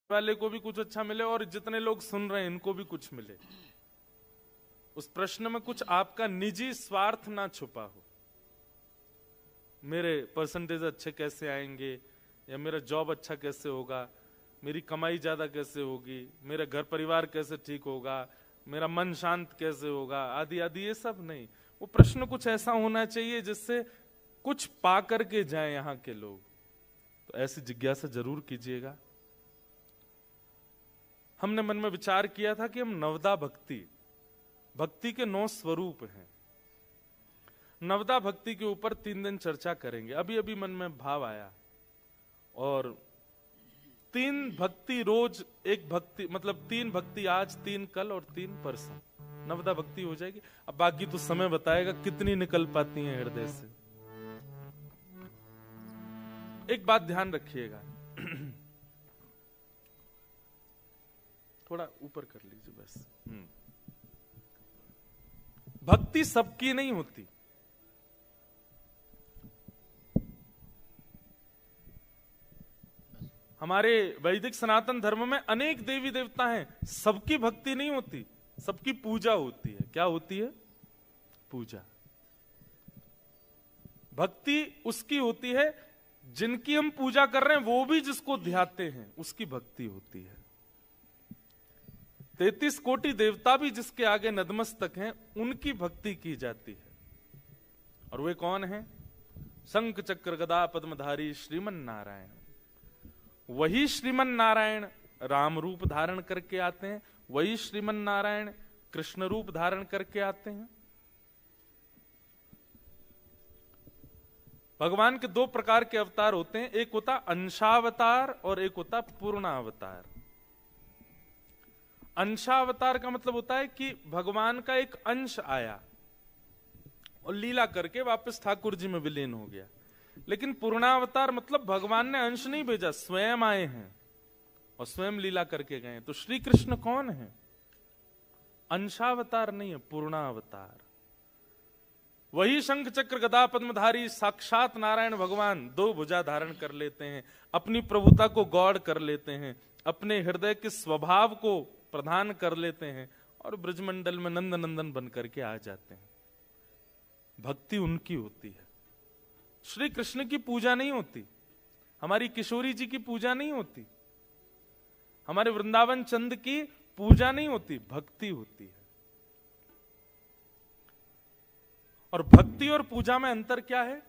वाले को भी कुछ अच्छा मिले और जितने लोग सुन रहे हैं इनको भी कुछ मिले। उस प्रश्न में कुछ आपका निजी स्वार्थ ना छुपा हो। मेरे परसेंटेज अच्छे कैसे आएंगे, या मेरा जॉब अच्छा कैसे होगा, मेरी कमाई ज्यादा कैसे होगी, मेरा घर परिवार कैसे ठीक होगा, मेरा मन शांत कैसे होगा, आदि आदि, ये सब नहीं। वो प्रश्न कुछ ऐसा होना चाहिए जिससे कुछ पा करके जाए यहाँ के लोग। तो ऐसी जिज्ञासा जरूर कीजिएगा। हमने मन में विचार किया था कि हम नवदा भक्ति, भक्ति के 9 स्वरूप हैं, नवदा भक्ति के ऊपर 3 दिन चर्चा करेंगे। अभी अभी मन में भाव आया, और 3 भक्ति रोज, एक भक्ति मतलब 3 भक्ति आज, 3 कल और 3 परसों, नवदा भक्ति हो जाएगी। अब बाकी तो समय बताएगा कितनी निकल पाती हैं हृदय से। एक बात ध्यान रखिएगा, थोड़ा ऊपर कर लीजिए बस। भक्ति सबकी नहीं होती। हमारे वैदिक सनातन धर्म में अनेक देवी देवता हैं, सबकी भक्ति नहीं होती, सबकी पूजा होती है। क्या होती है? पूजा। भक्ति उसकी होती है जिनकी हम पूजा कर रहे हैं, वो भी जिसको ध्याते हैं, उसकी भक्ति होती है। 33 कोटि देवता भी जिसके आगे नतमस्तक हैं, उनकी भक्ति की जाती है। और वे कौन हैं? शंख चक्र गदा पद्मधारी श्रीमन नारायण। वही श्रीमन नारायण राम रूप धारण करके आते हैं, वही श्रीमन नारायण कृष्ण रूप धारण करके आते हैं। भगवान के 2 प्रकार के अवतार होते हैं, एक होता अंशावतार और एक होता पूर्णावतार। अंशावतार का मतलब होता है कि भगवान का एक अंश आया और लीला करके वापस ठाकुर जी में विलीन हो गया। लेकिन पूर्णावतार मतलब भगवान ने अंश नहीं भेजा, स्वयं आए हैं और स्वयं लीला करके गए। तो श्री कृष्ण कौन है? अंशावतार नहीं है, पूर्णावतार। वही शंख चक्र गदा पद्मधारी साक्षात नारायण भगवान 2 भुजा धारण कर लेते हैं, अपनी प्रभुता को गौड़ कर लेते हैं, अपने हृदय के स्वभाव को प्रदान कर लेते हैं और ब्रजमंडल में नंद नंदन बन करके आ जाते हैं। भक्ति उनकी होती है। श्री कृष्ण की पूजा नहीं होती, हमारी किशोरी जी की पूजा नहीं होती, हमारे वृंदावन चंद की पूजा नहीं होती, भक्ति होती है। और भक्ति और पूजा में अंतर क्या है?